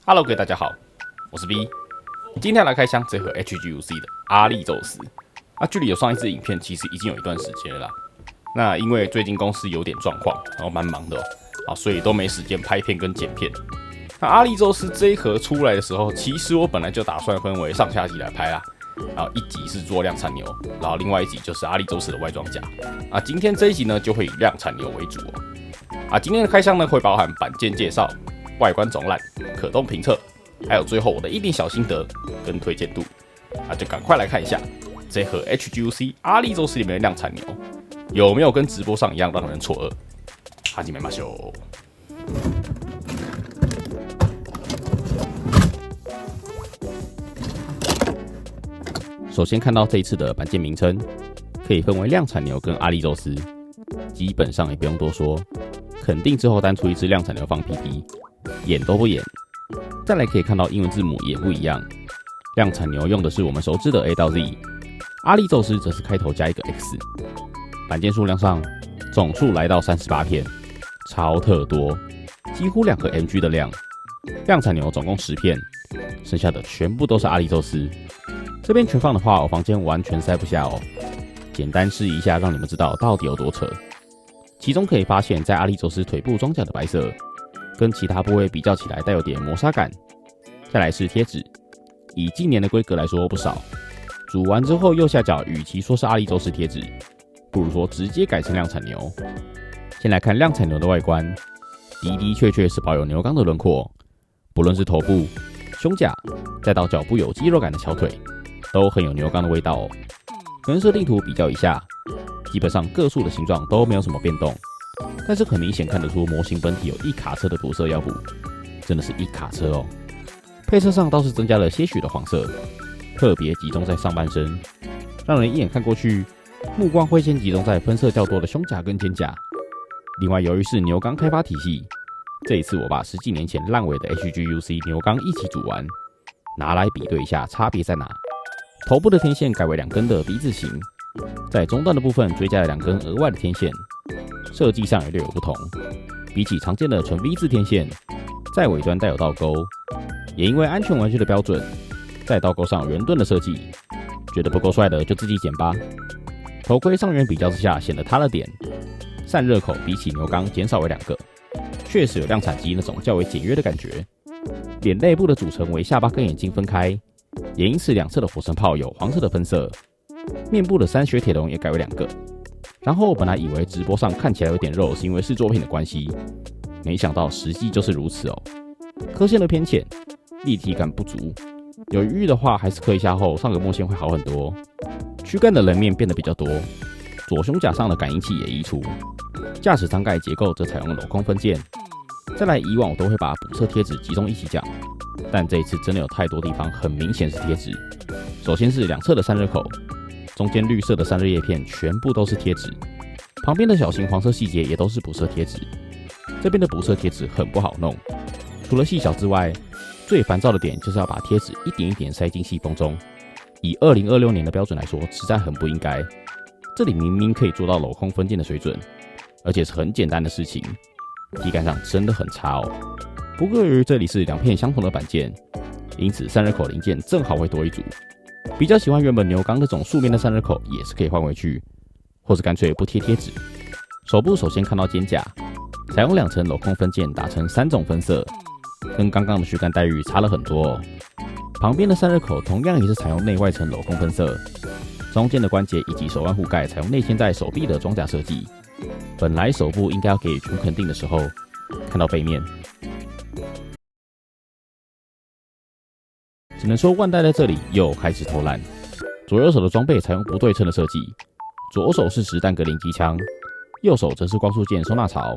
Hello， 各位大家好，我是 B， 今天来开箱这盒 HGUC 的阿力宙斯。距离有上一支影片其实已经有一段时间了啦。那因为最近公司有点状况，然后蛮忙的所以都没时间拍片跟剪片。那阿力宙斯这一盒出来的时候，其实我本来就打算分为上下集来拍啦。然后一集是做量产牛，然后另外一集就是阿力宙斯的外装甲。今天这一集呢就会以量产牛为主今天的开箱呢会包含板件介绍、外观总览、可动评测，还有最后我的一点小心得跟推荐度。就赶快来看一下这盒 HGUC 阿力宙斯里面的量产牛有没有跟直播上一样让人错愕。哈基梅马修。首先看到这一次的板件名称，可以分为量产牛跟阿力宙斯，基本上也不用多说，肯定之后单出一只量产牛放屁屁，演都不演。再来可以看到英文字母也不一样，量产牛用的是我们熟知的 A 到 Z， 阿力宙斯则是开头加一个 X。板件数量上，总数来到38片，超特多，几乎2个 MG 的量。量产牛总共10片，剩下的全部都是阿力宙斯。这边全放的话，我房间完全塞不下简单示意一下，让你们知道到底有多扯。其中可以发现，在阿力宙斯腿部装甲的白色，跟其他部位比较起来带有点磨砂感。再来是贴纸，以近年的规格来说不少。煮完之后右下角，与其说是阿力宙斯贴纸，不如说直接改成量产牛。先来看量产牛的外观，的确是保有牛缸的轮廓，不论是头部、胸甲，再到脚部有肌肉感的小腿，都很有牛缸的味道跟设定图比较一下，基本上各处的形状都没有什么变动，但是很明显看得出模型本体有一卡车的补色腰部，真的是一卡车配色上倒是增加了些许的黄色，特别集中在上半身，让人一眼看过去，目光会先集中在分色较多的胸甲跟肩甲。另外由于是牛缸开发体系，这一次我把10几年前烂尾的 HGUC 牛缸一起煮完，拿来比对一下差别在哪。头部的天线改为2根的鼻字形，在中段的部分追加了2根额外的天线，设计上也略有不同。比起常见的纯 V 字天线，在尾端带有倒钩，也因为安全玩具的标准，在倒钩上有圆盾的设计，觉得不够帅的就自己剪吧。头盔上缘比较之下显得塌了点，散热口比起牛缸减少为2个，确实有量产机那种较为简约的感觉。脸内部的组成为下巴跟眼睛分开，也因此两侧的火绳炮有黄色的分色，面部的3血铁笼也改为2个。然后本来以为直播上看起来有点肉是因为试作品的关系，没想到实际就是如此刻线的偏浅，立体感不足，有余裕的话还是刻一下后上个墨线会好很多。躯干的人面变得比较多，左胸甲上的感应器也移除，驾驶舱盖结构则采用镂空分件。再来，以往我都会把补色贴纸集中一起讲，但这一次真的有太多地方很明显是贴纸。首先是两侧的散热口，中间绿色的散热叶片全部都是贴纸，旁边的小型黄色细节也都是补色贴纸。这边的补色贴纸很不好弄，除了细小之外，最烦躁的点就是要把贴纸一点一点塞进细缝中。以2026年的标准来说，实在很不应该。这里明明可以做到镂空分件的水准，而且是很简单的事情，体感上真的很差不过由于这里是2片相同的板件，因此散热口零件正好会多一组。比较喜欢原本牛缸那种素面的散热口也是可以换回去，或是干脆不贴贴纸。手部首先看到肩甲，采用2层镂空分件打成3种分色，跟刚刚的躯干待遇差了很多旁边的散热口同样也是采用内外层镂空分色，中间的关节以及手腕护盖采用内嵌在手臂的装甲设计。本来手部应该要给予全肯定的时候，看到背面，只能说万代在这里又开始偷懒。左右手的装备采用不对称的设计，左手是实弹格林机枪，右手则是光束剑收纳槽，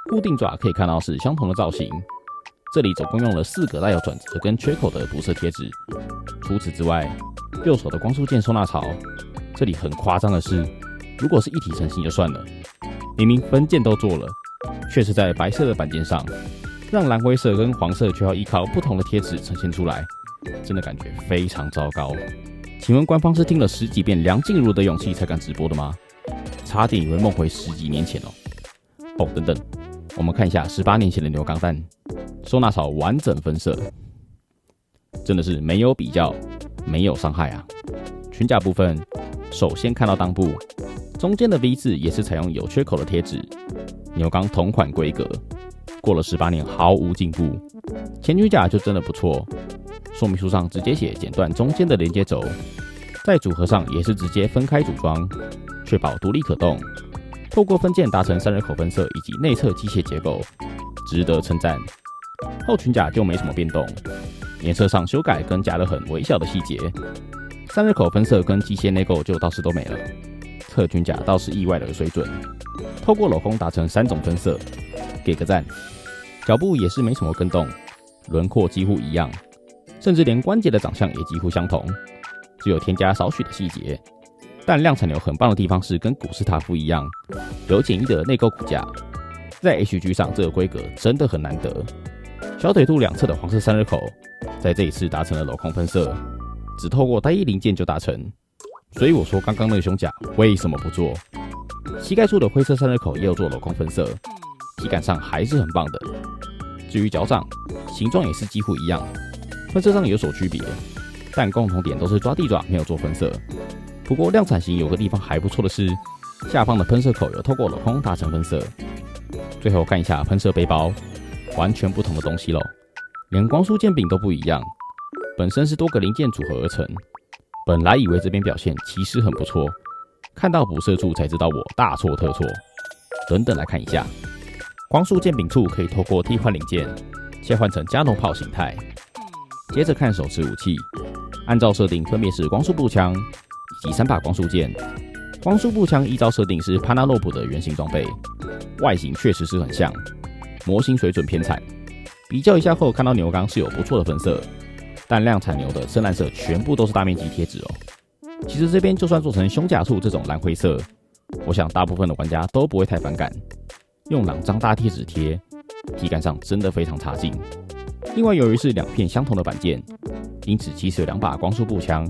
固定爪可以看到是相同的造型。这里总共用了4个带有转折跟缺口的补色贴纸。除此之外，右手的光束剑收纳槽，这里很夸张的是，如果是一体成型就算了，明明分件都做了，却是在白色的板件上，让蓝灰色跟黄色却要依靠不同的贴纸呈现出来，真的感觉非常糟糕。请问官方是听了10几遍梁静茹的勇气才敢直播的吗？差点以为梦回10几年前等等，我们看一下18年前的牛钢弹，收纳槽完整分色，真的是没有比较，没有伤害啊。裙甲部分，首先看到裆部，中间的 V 字也是采用有缺口的贴纸，牛钢同款规格，过了18年毫无进步。前裙甲就真的不错，说明书上直接写剪断中间的连接轴，在组合上也是直接分开组装，确保独立可动。透过分件达成散热口分色以及内侧机械结构，值得称赞。后裙甲就没什么变动，颜色上修改跟加了很微小的细节，散热口分色跟机械内构就倒是都没了。侧裙甲倒是意外的水准，透过镂空达成3种分色，给个赞。脚部也是没什么跟动，轮廓几乎一样，甚至连关节的长相也几乎相同，只有添加少许的细节。但量产牛很棒的地方是跟古斯塔夫一样，有简易的内构骨架，在 HG 上这个规格真的很难得。小腿肚两侧的黄色散热口，在这一次达成了镂空分色，只透过单一零件就达成。所以我说刚刚那个胸甲为什么不做？膝盖处的灰色散热口也有做镂空分色，体感上还是很棒的。至于脚掌，形状也是几乎一样，分色上有所区别，但共同点都是抓地爪没有做分色。不过量产型有个地方还不错的是，下方的喷射口有透过镂空达成分色。最后看一下喷射背包，完全不同的东西咯，连光束剑柄都不一样，本身是多个零件组合而成。本来以为这边表现其实很不错，看到补色处才知道我大错特错。等等来看一下，光束剑柄处可以透过替换零件切换成加农炮形态。接着看手持武器，按照设定分别是光束步枪以及3把光束剑。光束步枪依照设定是潘纳洛普的原型装备，外形确实是很像，模型水准偏惨。比较一下后看到牛钢是有不错的分色，但量产牛的深蓝色全部都是大面积贴纸哦。其实这边就算做成胸甲处这种蓝灰色，我想大部分的玩家都不会太反感。用2张大贴纸贴，体感上真的非常差劲。另外由于是2片相同的板件，因此即使有2把光束步枪，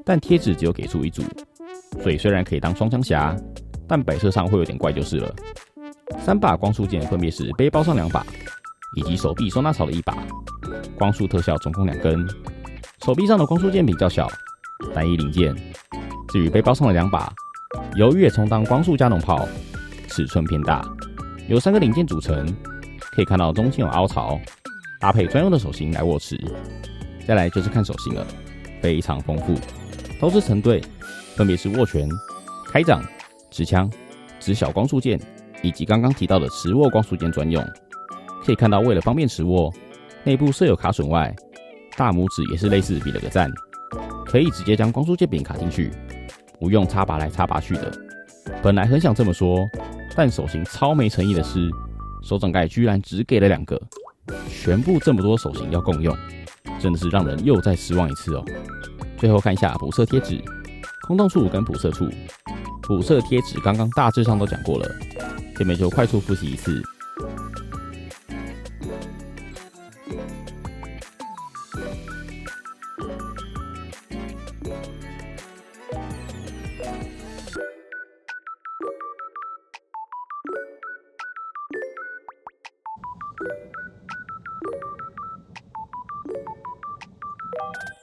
但贴纸只有给出1组，所以虽然可以当双枪侠，但摆设上会有点怪就是了。3把光束剑分别是背包上2把，以及手臂收纳槽的1把。光束特效总共2根，手臂上的光束剑比较小，单一零件。至于背包上的2把，由于也充当光束加农炮，尺寸偏大，由3个零件组成，可以看到中间有凹槽，搭配专用的手型来握持。再来就是看手型了，非常丰富，都是成对，分别是握拳、开掌、持枪、持小光束剑，以及刚刚提到的持握光束剑专用。可以看到为了方便持握，内部设有卡榫外，大拇指也是类似比了个赞，可以直接将光束剑柄卡进去，不用插拔来插拔去的。本来很想这么说，但手型超没诚意的是，手掌盖居然只给了2个，全部这么多手型要共用，真的是让人又再失望一次哦。最后看一下补色贴纸，空洞处跟补色处。补色贴纸刚刚大致上都讲过了，这边就快速复习一次。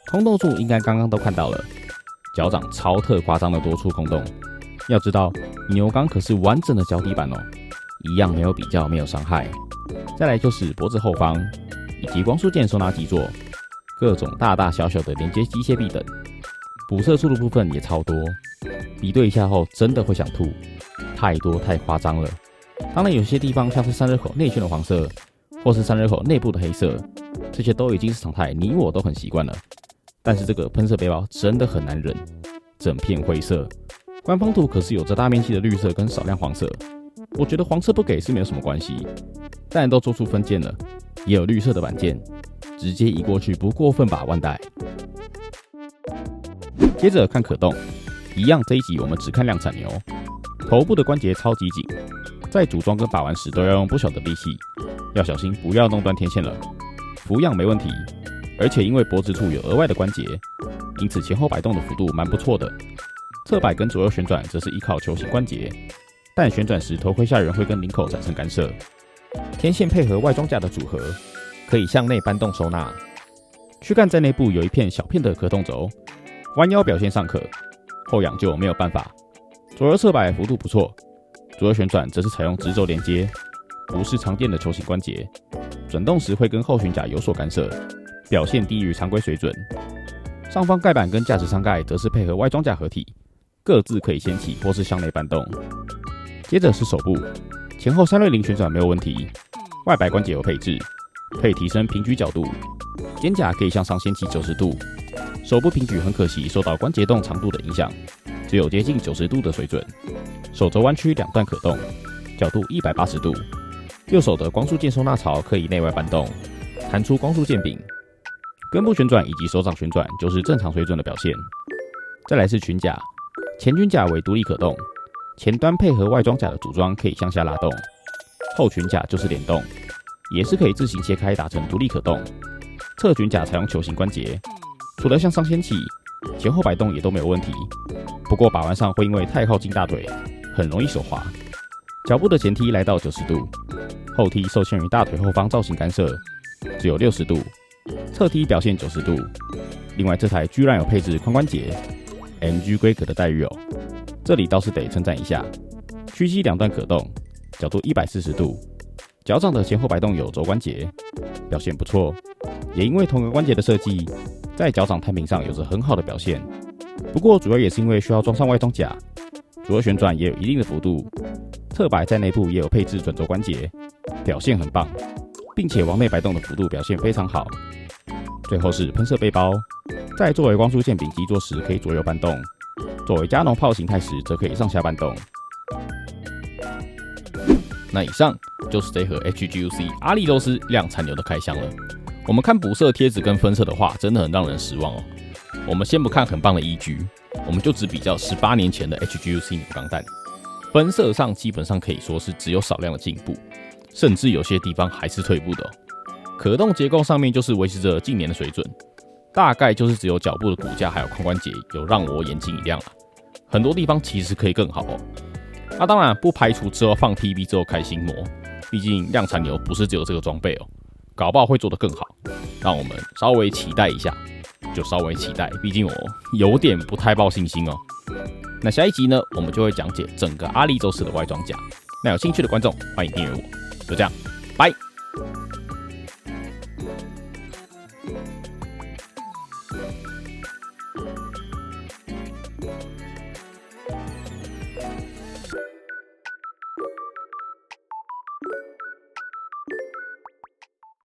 空洞处应该刚刚都看到了，脚掌超特夸张的多处空洞。要知道，牛钢可是完整的脚底板哦，一样没有比较，没有伤害。再来就是脖子后方，以及光束剑收纳基座，各种大大小小的连接机械臂等。补色处的部分也超多，比对一下后真的会想吐，太多太夸张了。当然有些地方像是散热口内圈的黄色，或是散热口内部的黑色，这些都已经是常态，你我都很习惯了。但是这个喷射背包真的很难忍，整片灰色，官方图可是有着大面积的绿色跟少量黄色。我觉得黄色不给是没有什么关系，但都做出分件了，也有绿色的板件，直接移过去不过分吧，万代。接着看可动，一样这一集我们只看量产牛，头部的关节超级紧，在组装跟把玩时都要用不小的力气，要小心不要弄断天线了。俯仰没问题，而且因为脖子处有额外的关节，因此前后摆动的幅度蛮不错的。侧摆跟左右旋转则是依靠球形关节，但旋转时头盔下缘会跟领口产生干涉。天线配合外装架的组合，可以向内搬动收纳。躯干在内部有一片小片的可动轴，弯腰表现尚可，后仰就没有办法。左右侧摆幅度不错，左右旋转则是采用直轴连接，不是常见的球形关节，转动时会跟后悬架有所干涉，表现低于常规水准。上方盖板跟驾驶舱盖则是配合外装架合体，各自可以掀起或是向内搬动。接着是手部，前后360旋转没有问题，外摆关节有配置，可以提升平举角度，肩胛可以向上掀起90度。手部平举很可惜受到关节动长度的影响，只有接近90度的水准。手肘弯曲两段可动，角度180度。右手的光束键收纳槽可以内外搬动，弹出光束键柄。根部旋转以及手掌旋转就是正常水准的表现。再来是裙甲，前裙甲为独立可动，前端配合外装甲的组装可以向下拉动，后裙甲就是联动，也是可以自行切开打成独立可动。侧裙甲采用球形关节，除了向上掀起，前后摆动也都没有问题。不过把玩上会因为太靠近大腿，很容易手滑。脚部的前踢来到90度，后踢受限于大腿后方造型干涉，只有60度。侧踢表现90度，另外这台居然有配置髋关节 ，MG 规格的待遇哦。这里倒是得称赞一下，屈膝两段可动，角度140度，脚掌的前后摆动有肘关节，表现不错。也因为同个关节的设计，在脚掌摊平上有着很好的表现。不过主要也是因为需要装上外装甲，左右旋转也有一定的幅度，侧摆在内部也有配置转轴关节，表现很棒。并且往内摆动的幅度表现非常好。最后是喷射背包，在作为光束键柄基座时可以左右搬动，作为加农炮形态时则可以上下搬动。那以上就是这盒 HGUC 阿利宙斯量产牛的开箱了。我们看补色贴纸跟分色的话，真的很让人失望哦。我们先不看很棒的EG，我们就只比较18年前的 HGUC 牛钢弹，分色上基本上可以说是只有少量的进步。甚至有些地方还是退步的哦。可动结构上面就是维持着近年的水准，大概就是只有脚部的骨架还有髋关节有让我眼睛一亮啊。很多地方其实可以更好哦。那当然不排除之后放 TB 之后开新模，毕竟量产牛不是只有这个装备哦，搞不好会做得更好。让我们稍微期待一下，就稍微期待，毕竟我有点不太抱信心哦。那下一集呢，我们就会讲解整个阿利宙斯的外装甲。那有兴趣的观众欢迎订阅我。就这样，拜。